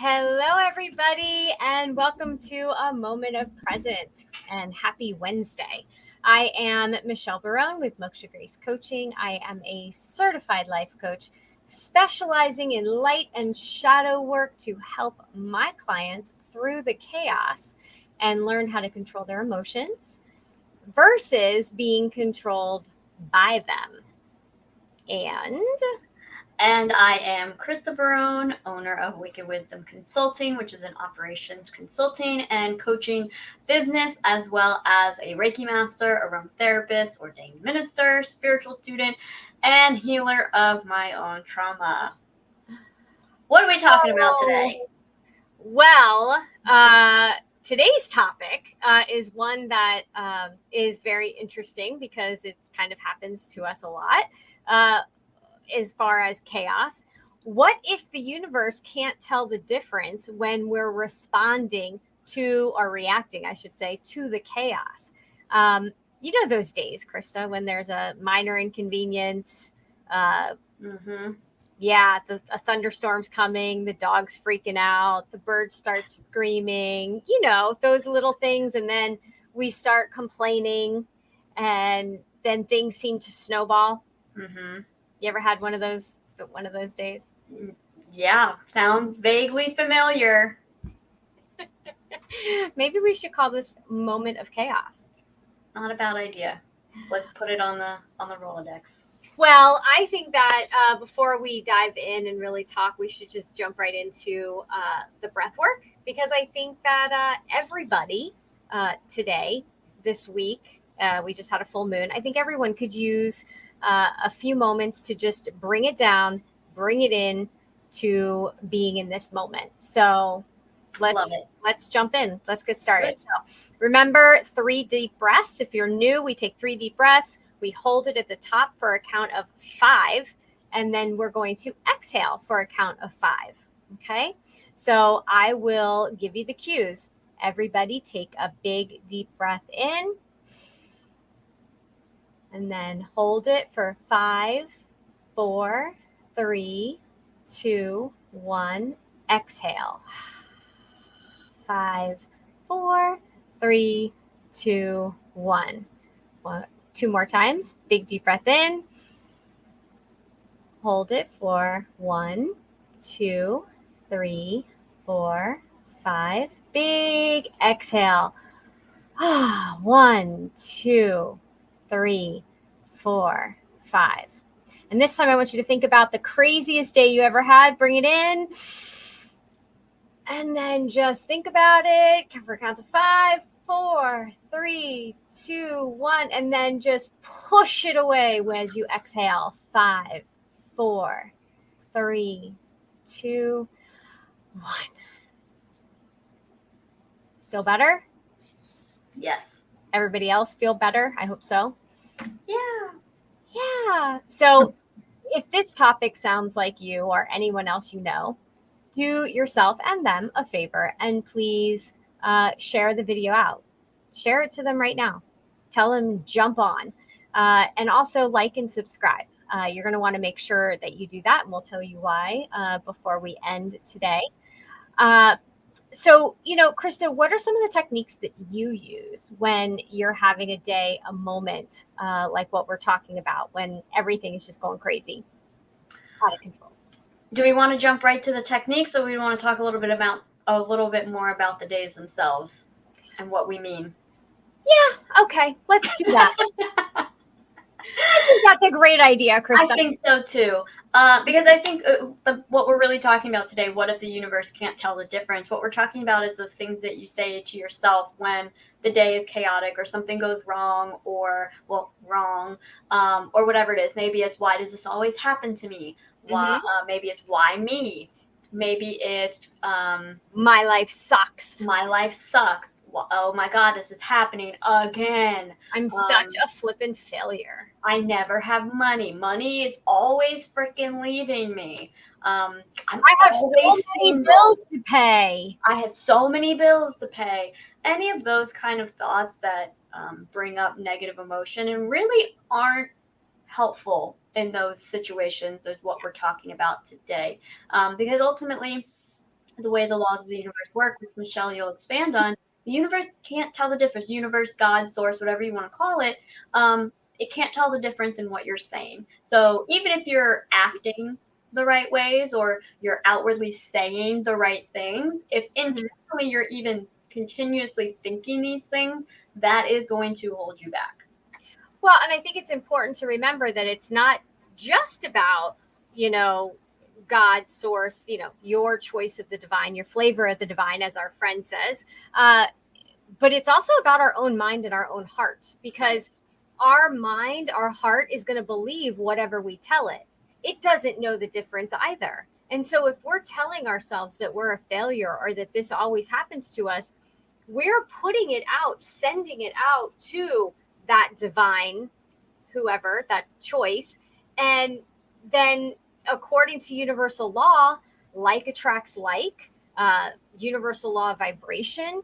Hello, everybody, and welcome to a moment of presence and happy Wednesday. I am Michelle Barone with Moksha Grace Coaching. I am a certified life coach specializing in light and shadow work to help my clients through the chaos and learn how to control their emotions versus being controlled by them. And I am Krista Barone, owner of Wicked Wisdom Consulting, which is an operations consulting and coaching business, as well as a Reiki master, aromatherapist, ordained minister, spiritual student, and healer of my own trauma. What are we talking about today? Well, today's topic is one that is very interesting because it kind of happens to us a lot. As far as chaos, what if the universe can't tell the difference when we're responding to or reacting, I should say, to the chaos? You know those days, Krista, when there's a minor inconvenience. Yeah, a thunderstorm's coming, the dog's freaking out, the bird starts screaming, those little things. And then we start complaining and then things seem to snowball. You ever had one of those days? Yeah, sounds vaguely familiar. Maybe we should call this moment of chaos. Not a bad idea. Let's put it on the Rolodex. Well, I think that before we dive in and really talk, we should just jump right into the breath work, because I think that everybody today, this week, we just had a full moon. I think everyone could use a few moments to just bring it down, bring it in to being in this moment. So let's jump in. Let's get started. Good. So remember 3 deep breaths. If you're new, we take 3 deep breaths. We hold it at the top for a count of 5, and then we're going to exhale for a count of 5. Okay. So I will give you the cues. Everybody take a big deep breath in. And then hold it for 5, 4, 3, 2, 1. Exhale. 5, 4, 3, 2, 1. 2 more times. Big deep breath in. Hold it for 1, 2, 3, 4, 5. Big exhale. 1, 2, 3, 4, 5. And this time I want you to think about the craziest day you ever had. Bring it in. And then just think about it for a count of 5, 4, 3, 2, 1. And then just push it away as you exhale. 5, 4, 3, 2, 1. Feel better? Yes. Everybody else feel better? I hope so. Yeah. So if this topic sounds like you or anyone else you know, do yourself and them a favor and please share the video out. Share it to them right now. Tell them jump on. And also like and subscribe. You're going to want to make sure that you do that, and we'll tell you why before we end today. So, Krista, what are some of the techniques that you use when you're having a day, a moment like what we're talking about, when everything is just going crazy, out of control? Do we want to jump right to the techniques, or we want to talk a little bit more about the days themselves and what we mean? Yeah, okay, let's do that. I think that's a great idea, Krista. I think so too, because I think what we're really talking about today, what if the universe can't tell the difference? What we're talking about is those things that you say to yourself when the day is chaotic or something goes wrong or whatever it is. Maybe it's, why does this always happen to me? Why? Maybe it's, why me? Maybe it's my life sucks. My life sucks. Oh my God, this is happening again. I'm such a flippin' failure. I never have money. Money is always freaking leaving me. I have so many bills to pay. I have so many bills to pay. Any of those kind of thoughts that bring up negative emotion and really aren't helpful in those situations is what we're talking about today. Because ultimately, the way the laws of the universe work, which Michelle you'll expand on, the universe can't tell the difference. Universe, God, source, whatever you want to call it, it can't tell the difference in what you're saying. So even if you're acting the right ways or you're outwardly saying the right things, if internally you're even continuously thinking these things, that is going to hold you back. Well, and I think it's important to remember that it's not just about, God, source, your choice of the divine, your flavor of the divine, as our friend says. But it's also about our own mind and our own heart, because our mind, our heart is going to believe whatever we tell it. It doesn't know the difference either. And so if we're telling ourselves that we're a failure or that this always happens to us, we're putting it out, sending it out to that divine, whoever, that choice. And then, according to universal law, like attracts like, universal law of vibration,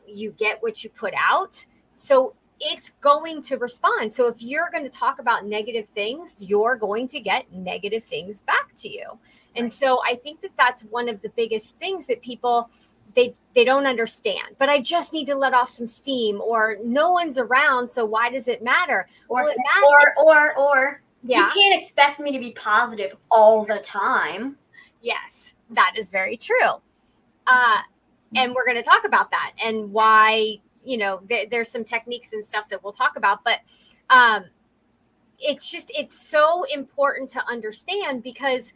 you get what you put out. So it's going to respond. So if you're going to talk about negative things, you're going to get negative things back to you. And so I think that that's one of the biggest things that people, they don't understand. But I just need to let off some steam, or no one's around, so why does it matter? Or, Well, it matters. or Yeah. You can't expect me to be positive all the time. Yes, that is very true. And we're going to talk about that and why, there's some techniques and stuff that we'll talk about. But it's so important to understand, because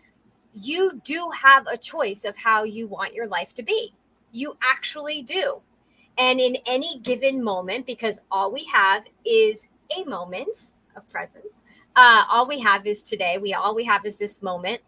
you do have a choice of how you want your life to be. You actually do. And in any given moment, because all we have is a moment of presence, all we have is today. All we have is this moment.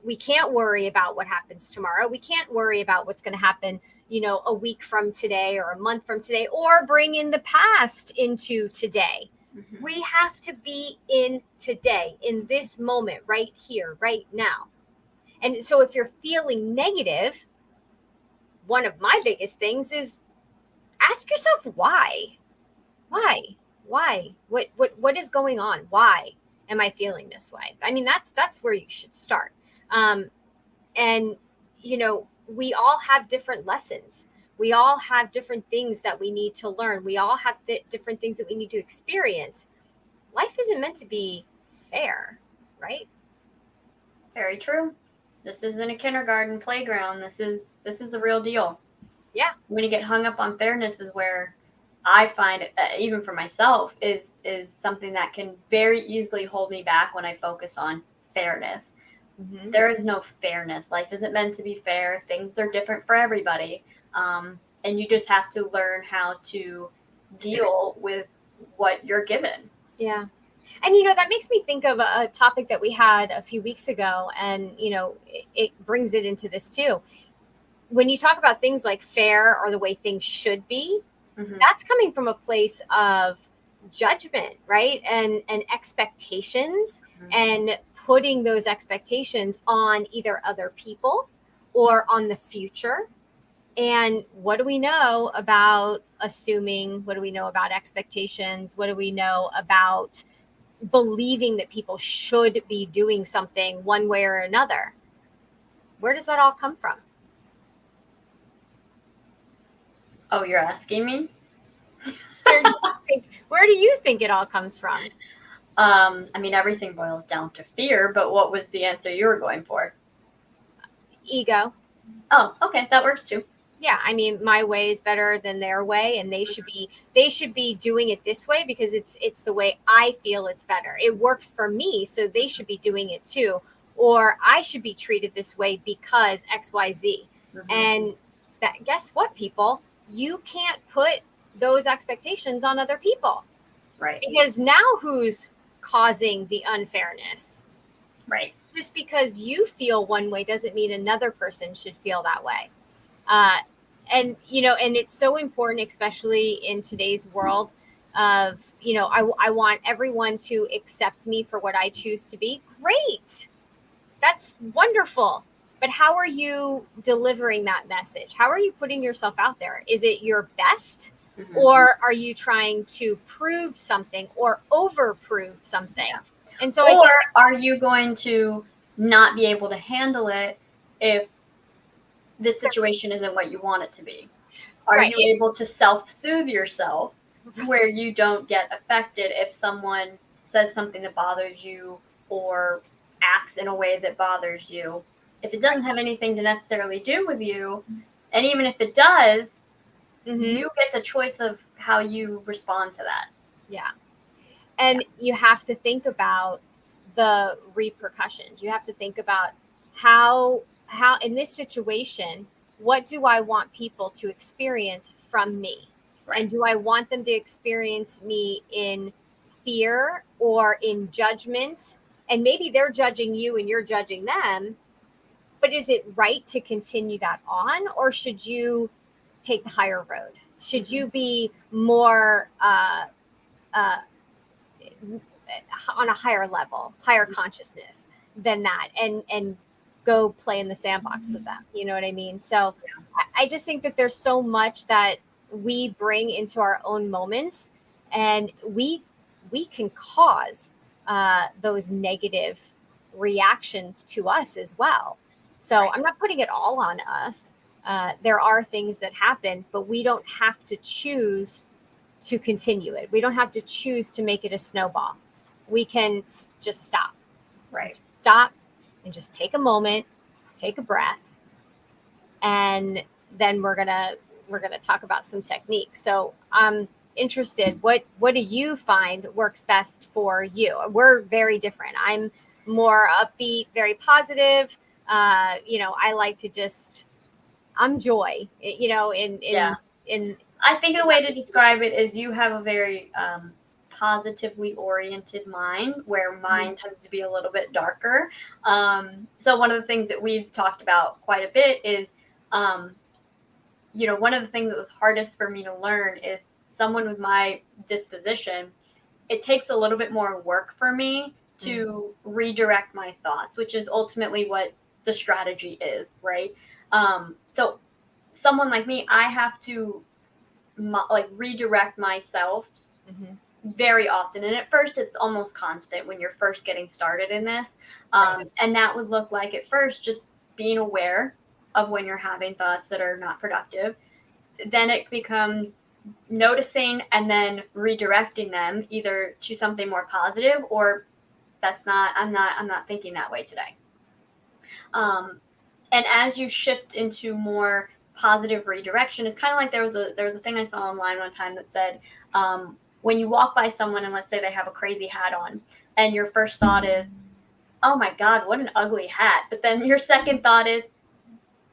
We can't worry about what happens tomorrow. We can't worry about what's going to happen, a week from today or a month from today, or bring in the past into today. Mm-hmm. We have to be in today, in this moment, right here, right now. And so if you're feeling negative, one of my biggest things is ask yourself why. What is going on? Why am I feeling this way? I mean, that's where you should start. And we all have different lessons. We all have different things that we need to learn. We all have different things that we need to experience. Life isn't meant to be fair, right? Very true. This isn't a kindergarten playground. This is the real deal. Yeah. When you get hung up on fairness is where I find, even for myself, is something that can very easily hold me back when I focus on fairness. Mm-hmm. There is no fairness. Life isn't meant to be fair. Things are different for everybody. And you just have to learn how to deal with what you're given. Yeah. And, that makes me think of a topic that we had a few weeks ago, and, it brings it into this too. When you talk about things like fair or the way things should be, mm-hmm. that's coming from a place of judgment, right? And expectations, mm-hmm. and putting those expectations on either other people or on the future. And what do we know about assuming? What do we know about expectations? What do we know about believing that people should be doing something one way or another? Where does that all come from? Oh, you're asking me? Where do you think it all comes from? I mean, everything boils down to fear, but what was the answer you were going for? Ego. Oh, okay. That works too. Yeah, I mean, my way is better than their way, and they should be doing it this way because it's the way I feel it's better. It works for me, so they should be doing it too. Or I should be treated this way because XYZ. Mm-hmm. And guess what, people? You can't put those expectations on other people. Right. Because now who's causing the unfairness? Right. Just because you feel one way doesn't mean another person should feel that way. And it's so important, especially in today's world of, I want everyone to accept me for what I choose to be. Great. That's wonderful. But how are you delivering that message? How are you putting yourself out there? Is it your best? Mm-hmm. Or are you trying to prove something or overprove something? Yeah. And so, are you going to not be able to handle it if this situation isn't what you want it to be? Are Right. you able to self-soothe yourself where you don't get affected if someone says something that bothers you or acts in a way that bothers you? If it doesn't have anything to necessarily do with you, and even if it does, you get the choice of how you respond to that. Yeah. And you have to think about the repercussions. You have to think about how in this situation, what do I want people to experience from me? Right. And do I want them to experience me in fear or in judgment? And maybe they're judging you and you're judging them, but is it right to continue that on, or should you take the higher road? Should you be more uh, on a higher level, higher consciousness than that, and go play in the sandbox with them? You know what I mean? So I just think that there's so much that we bring into our own moments, and we can cause those negative reactions to us as well. So Right. I'm not putting it all on us. There are things that happen, but we don't have to choose to continue it. We don't have to choose to make it a snowball. We can just stop. Right. Just stop and just take a moment, take a breath, and then we're gonna talk about some techniques. So I'm interested. What do you find works best for you? We're very different. I'm more upbeat, very positive. I like to just I'm joy. In I think the way to describe it is you have a very positively oriented mind, where mine tends to be a little bit darker. So one of the things that we've talked about quite a bit is, one of the things that was hardest for me to learn is someone with my disposition. It takes a little bit more work for me to redirect my thoughts, which is ultimately what the strategy is, right? So someone like me, I have to redirect myself very often, and at first it's almost constant when you're first getting started in this. And that would look like at first just being aware of when you're having thoughts that are not productive. Then it becomes noticing and then redirecting them either to something more positive, or I'm not thinking that way today. And as you shift into more positive redirection, it's kind of like there was a thing I saw online one time that said, when you walk by someone and let's say they have a crazy hat on, and your first thought is, oh my God, what an ugly hat. But then your second thought is,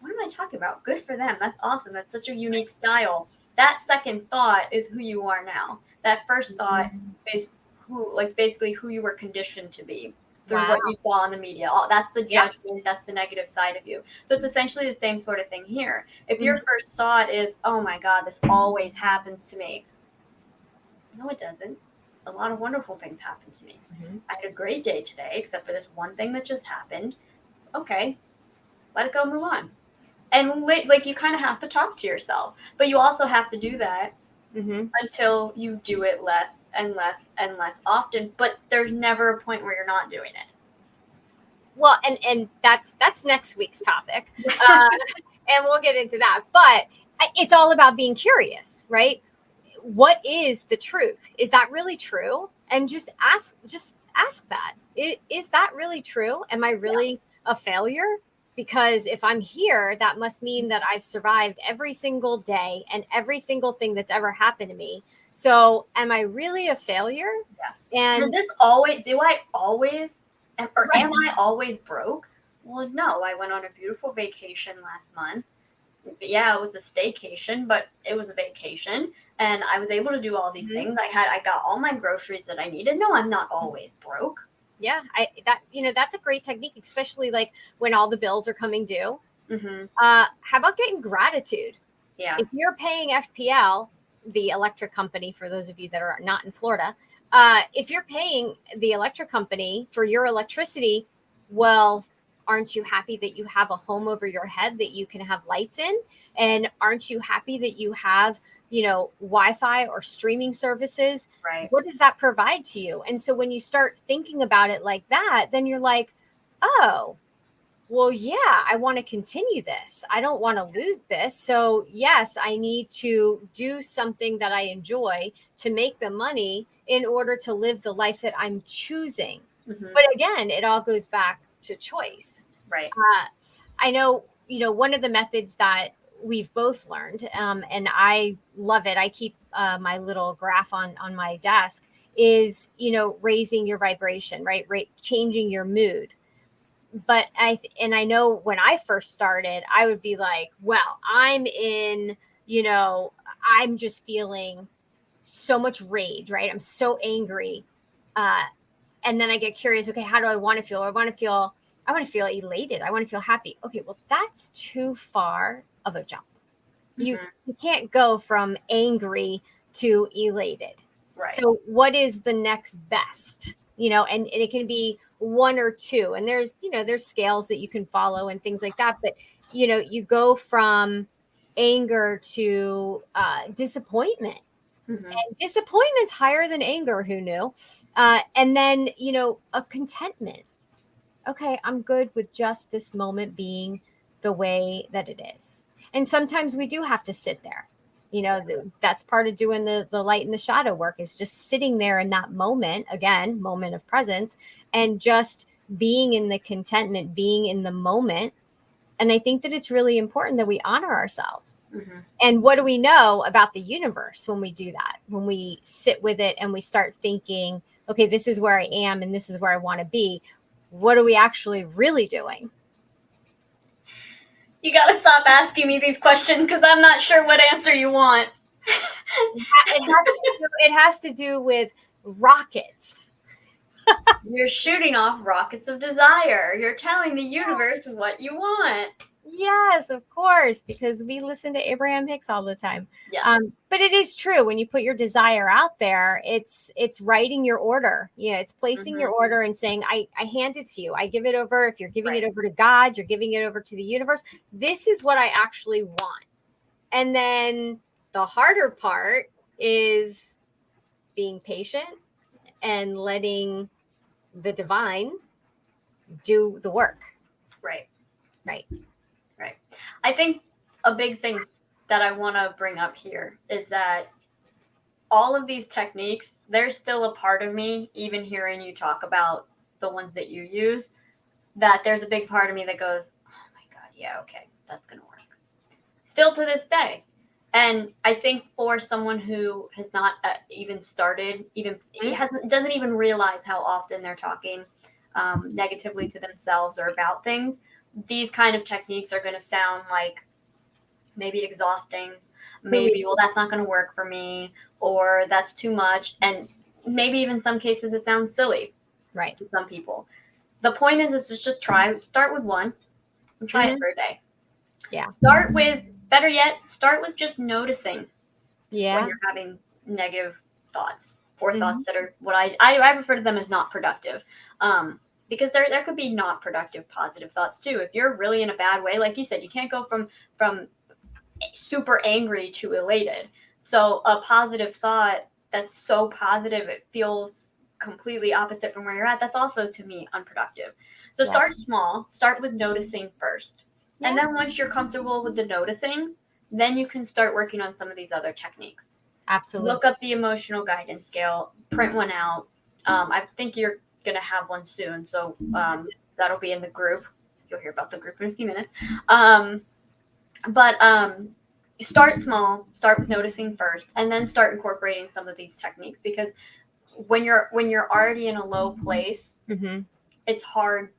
what am I talking about? Good for them. That's awesome. That's such a unique style. That second thought is who you are now. That first thought is basically who you were conditioned to be through what you saw on the media. That's the judgment. That's the negative side of you. So it's essentially the same sort of thing here. If your first thought is, oh my God, this always happens to me. No, it doesn't. A lot of wonderful things happen to me. I had a great day today, except for this one thing that just happened. Okay, let it go, move on. And you kind of have to talk to yourself, but you also have to do that until you do it less and less and less often. But there's never a point where you're not doing it. Well, and that's next week's topic, and we'll get into that. But it's all about being curious, right? What is the truth? Is that really true? And just ask that. Is that really true? Am I really a failure? Because if I'm here, that must mean that I've survived every single day and every single thing that's ever happened to me. So am I really a failure? Yeah. And am I always broke? Well, no, I went on a beautiful vacation last month. Yeah, it was a staycation, but it was a vacation, and I was able to do all these things. I got all my groceries that I needed. No, I'm not always broke. Yeah, that's a great technique, especially like when all the bills are coming due. How about getting gratitude? Yeah. If you're paying FPL, the electric company, for those of you that are not in Florida, if you're paying the electric company for your electricity, well, aren't you happy that you have a home over your head that you can have lights in? And aren't you happy that you have, Wi-Fi or streaming services? Right. What does that provide to you? And so when you start thinking about it like that, then you're like, oh, well, yeah, I want to continue this. I don't want to lose this. So, yes, I need to do something that I enjoy to make the money in order to live the life that I'm choosing. Mm-hmm. But again, it all goes back to choice. Right. I know, one of the methods that we've both learned, and I love it. I keep my little graph on my desk is, raising your vibration, right? Changing your mood. But I know when I first started, I would be like, well, I'm just feeling so much rage, right? I'm so angry. Uh, and then I get curious, okay, how do I want to feel? I want to feel elated. I want to feel happy. Okay, well, that's too far of a jump. You Mm-hmm. you can't go from angry to elated. Right. So what is the next best? And it can be one or two. And there's scales that you can follow and things like that. But you go from anger to disappointment. Mm-hmm. And disappointment's higher than anger, who knew? And then, a contentment. Okay, I'm good with just this moment being the way that it is. And sometimes we do have to sit there. That's part of doing the light and the shadow work, is just sitting there in that moment, again, moment of presence, and just being in the contentment, being in the moment. And I think that it's really important that we honor ourselves. Mm-hmm. And what do we know about the universe when we do that? When we sit with it and we start thinking, okay, this is where I am and this is where I want to be. What are we actually really doing? You gotta stop asking me these questions because I'm not sure what answer you want. It has to do with rockets. You're shooting off rockets of desire. You're telling the universe what you want. Yes, of course, because we listen to Abraham Hicks all the time. Yeah. But it is true, when you put your desire out there, it's writing your order. It's placing your order and saying, I hand it to you. I give it over. If you're giving it over to God, you're giving it over to the universe. This is what I actually want. And then the harder part is being patient and letting the divine do the work. Right. Right. Right. I think a big thing that I want to bring up here is that all of these techniques, there's still a part of me, even hearing you talk about the ones that you use, that there's a big part of me that goes, oh my God, yeah, okay, that's going to work. Still to this day. And I think for someone who has not even started, doesn't even realize how often they're talking negatively to themselves or about things, these kind of techniques are going to sound like maybe exhausting, maybe, well, that's not going to work for me, or that's too much. And maybe even some cases it sounds silly, right, to some people. The point is just start with one and try it for a day. Yeah. Better yet, start with just noticing when Yeah. you're having negative thoughts or thoughts that are what I refer to them as not productive. Because there could be not productive positive thoughts too. If you're really in a bad way, like you said, you can't go from super angry to elated. So a positive thought that's so positive it feels completely opposite from where you're at, that's also, to me, unproductive. So start small. Start with noticing first. Yeah. And then once you're comfortable with the noticing, then you can start working on some of these other techniques. Absolutely. Look up the emotional guidance scale, print one out. I think you're going to have one soon, so that'll be in the group. You'll hear about the group in a few minutes. But start small, start with noticing first, and then start incorporating some of these techniques, because when you're already in a low place, it's hard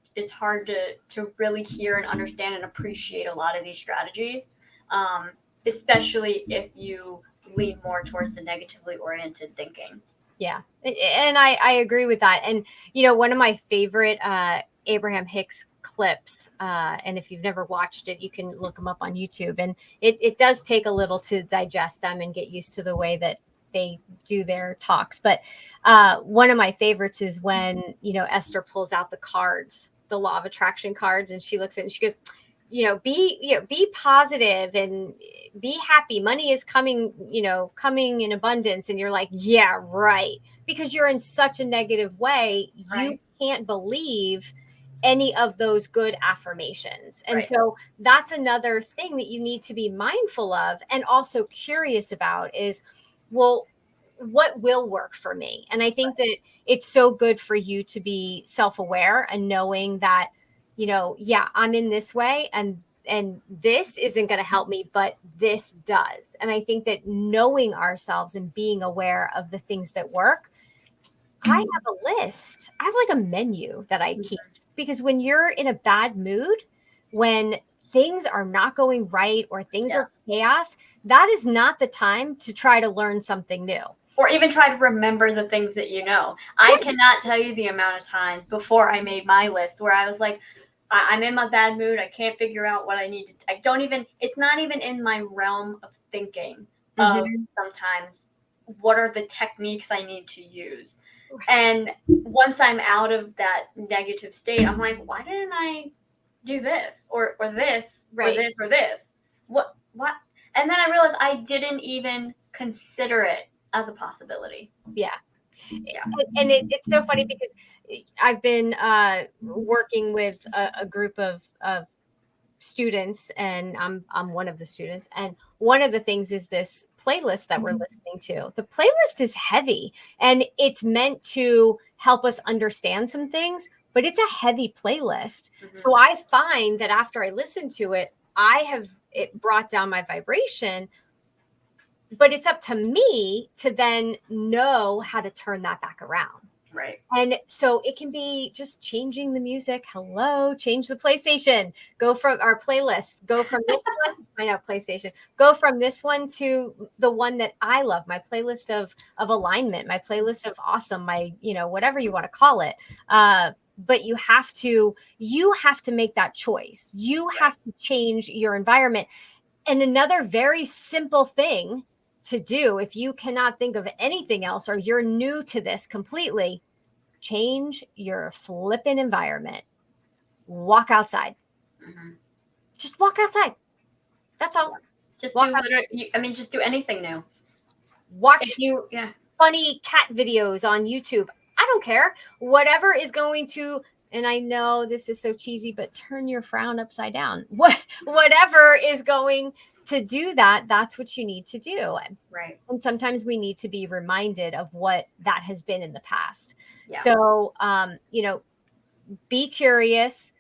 to really hear and understand and appreciate a lot of these strategies, especially if you lean more towards the negatively oriented thinking. Yeah. And I agree with that. And, one of my favorite Abraham Hicks clips, and if you've never watched it, you can look them up on YouTube. And it does take a little to digest them and get used to the way that they do their talks. But one of my favorites is when, Esther pulls out the cards, the law of attraction cards, and she looks at it and she goes, be positive and be happy. Money is coming in abundance. And you're like, yeah, right. Because you're in such a negative way. Right. You can't believe any of those good affirmations. And Right. so that's another thing that you need to be mindful of and also curious about is, well, what will work for me? And I think that it's so good for you to be self-aware and knowing that, yeah, I'm in this way and this isn't going to help me, but this does. And I think that knowing ourselves and being aware of the things that work, I have a list. I have like a menu that I keep because when you're in a bad mood, when things are not going right or things are chaos, that is not the time to try to learn something new. Or even try to remember the things that you know. I cannot tell you the amount of time before I made my list where I was like, I'm in my bad mood. I can't figure out what I need to. It's not even in my realm of thinking of sometimes what are the techniques I need to use. And once I'm out of that negative state, I'm like, why didn't I do this or this or this or this? What? And then I realized I didn't even consider it as a possibility. Yeah. And it's so funny because I've been working with a group of students, and I'm one of the students. And one of the things is this playlist that we're listening to. The playlist is heavy and it's meant to help us understand some things, but it's a heavy playlist. So I find that after I listen to it, it brought down my vibration, but it's up to me to then know how to turn that back around. Right. And so it can be just changing the music. Hello, change the PlayStation. Go from our playlist. Go from this one. I know PlayStation. Go from this one to the one that I love. My playlist of alignment. My playlist of awesome. My whatever you want to call it. But you have to make that choice. You have to change your environment. And another very simple thing to do, if you cannot think of anything else or you're new to this completely, change your flipping environment. Walk outside. Just walk outside. That's all. Just just do anything new. Watch funny cat videos on YouTube. I don't care. Whatever is going to, and I know this is so cheesy, but turn your frown upside down. Whatever is going to do that, that's what you need to do. Right. And sometimes we need to be reminded of what that has been in the past. Yeah. So, be curious,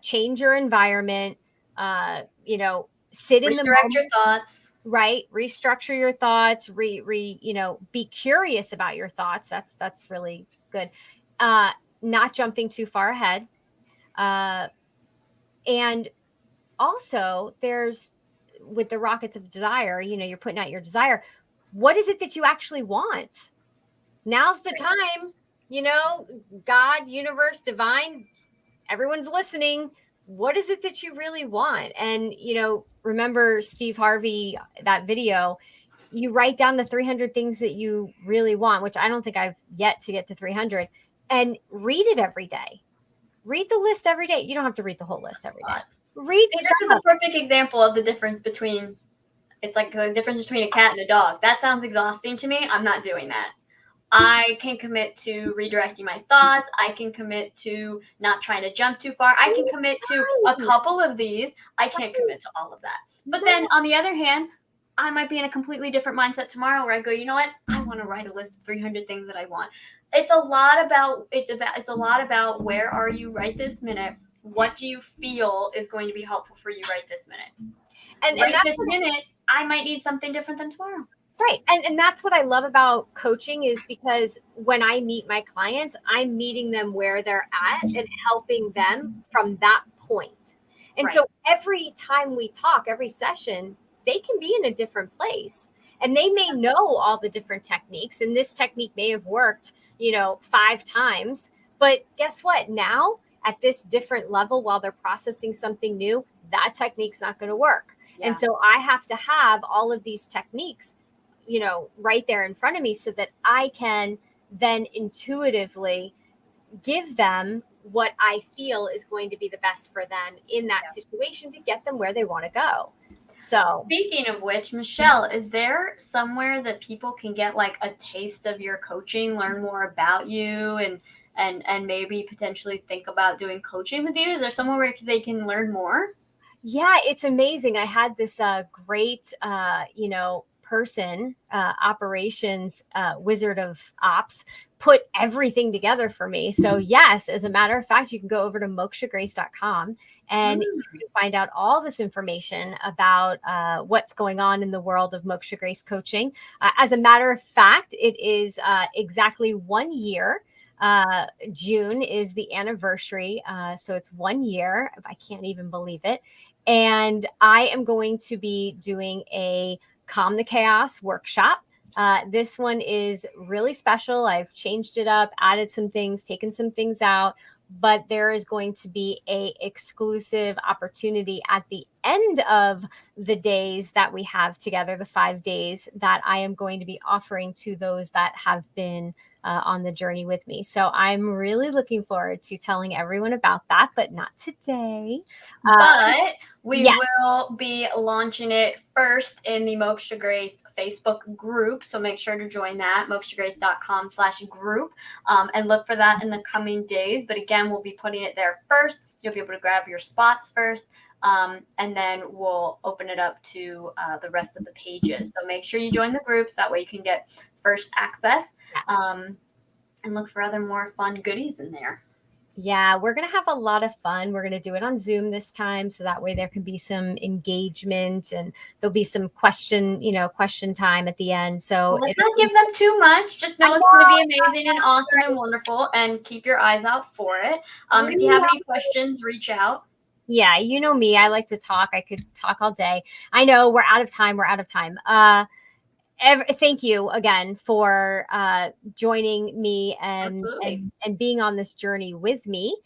change your environment, sit in the moment. Redirect your thoughts. Right. Restructure your thoughts, be curious about your thoughts. That's really good. Not jumping too far ahead. And also there's, with the rockets of desire, you're putting out your desire. What is it that you actually want? Now's the time, God, universe, divine, everyone's listening. What is it that you really want? And, remember Steve Harvey, that video, you write down the 300 things that you really want, which I don't think I've yet to get to 300, and read it every day. Read the list every day. You don't have to read the whole list every day. This is a perfect example of the difference between, it's like the difference between a cat and a dog. That sounds exhausting to me. I'm not doing that. I can commit to redirecting my thoughts. I can commit to not trying to jump too far. I can commit to a couple of these. I can't commit to all of that. But then on the other hand, I might be in a completely different mindset tomorrow where I go, you know what? I want to write a list of 300 things that I want. It's a lot about where are you right this minute? What do you feel is going to be helpful for you right this minute? And this minute, I might need something different than tomorrow. Right. And that's what I love about coaching, is because when I meet my clients, I'm meeting them where they're at and helping them from that point. And so every time we talk, every session, they can be in a different place and they may know all the different techniques. And this technique may have worked, 5 times. But guess what? Now at this different level, while they're processing something new, that technique's not going to work. Yeah. And so I have to have all of these techniques, right there in front of me so that I can then intuitively give them what I feel is going to be the best for them in that situation to get them where they want to go. So speaking of which, Michelle, is there somewhere that people can get like a taste of your coaching, learn more about you, and and maybe potentially think about doing coaching with you? Is there somewhere where they can learn more? Yeah, it's amazing. I had this great, person, operations wizard of ops, put everything together for me. So yes, as a matter of fact, you can go over to mokshagrace.com and you Mm. can find out all this information about what's going on in the world of Moksha Grace coaching. As a matter of fact, it is exactly 1 year. June is the anniversary. So it's 1 year. I can't even believe it. And I am going to be doing a Calm the Chaos workshop. This one is really special. I've changed it up, added some things, taken some things out, but there is going to be a exclusive opportunity at the end of the days that we have together, the 5 days that I am going to be offering to those that have been on the journey with me. So I'm really looking forward to telling everyone about that, but not today. Uh, But we yeah, will be launching it first in the Moksha Grace Facebook group. So make sure to join that, mokshagrace.com/group, and look for that in the coming days. But again, we'll be putting it there first. You'll be able to grab your spots first. And then we'll open it up to the rest of the pages. So make sure you join the groups. That way you can get first access, and look for other more fun goodies in there. yeah, we're going to have a lot of fun. We're going to do it on Zoom this time. So that way there can be some engagement and there'll be some question time at the end. So Well, let's it'll not be, give them too much. Just I know it's going to be amazing and awesome and wonderful, and keep your eyes out for it. And if you have any know. questions, reach out. Yeah, you know me. I like to talk. I could talk all day. I know we're out of time. We're out of time. Thank you again for joining me Absolutely. and being on this journey with me.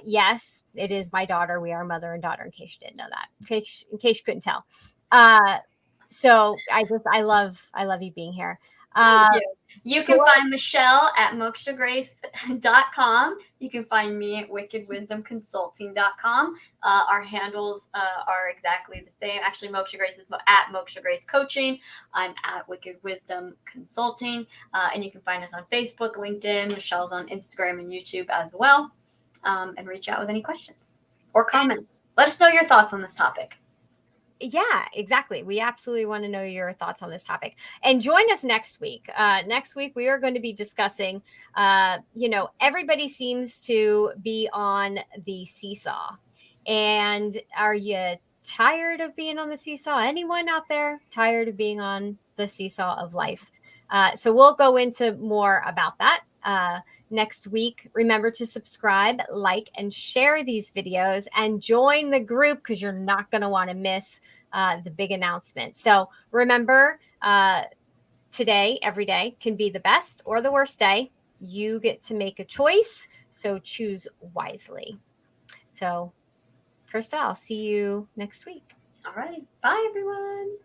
Yes, it is my daughter. We are mother and daughter. In case you didn't know that, in case you couldn't tell. Uh, so I love you being here. Thank Uh, you. You for can find Michelle at mokshagrace.com. You can find me at wickedwisdomconsulting.com. Our handles are exactly the same. Actually, Moksha Grace is at Moksha Grace Coaching. I'm at Wicked Wisdom Consulting. And you can find us on Facebook, LinkedIn. Michelle's on Instagram and YouTube as well. And reach out with any questions or comments. Let us know your thoughts on this topic. Yeah, exactly. We absolutely want to know your thoughts on this topic. And join us next week. Next week, we are going to be discussing, everybody seems to be on the seesaw. And are you tired of being on the seesaw? Anyone out there tired of being on the seesaw of life? So we'll go into more about that. Next week. Remember to subscribe, like, and share these videos and join the group because you're not going to want to miss the big announcement. So remember, today, every day can be the best or the worst day. You get to make a choice. So choose wisely. So, Krista, I'll see you next week. All right. Bye, everyone.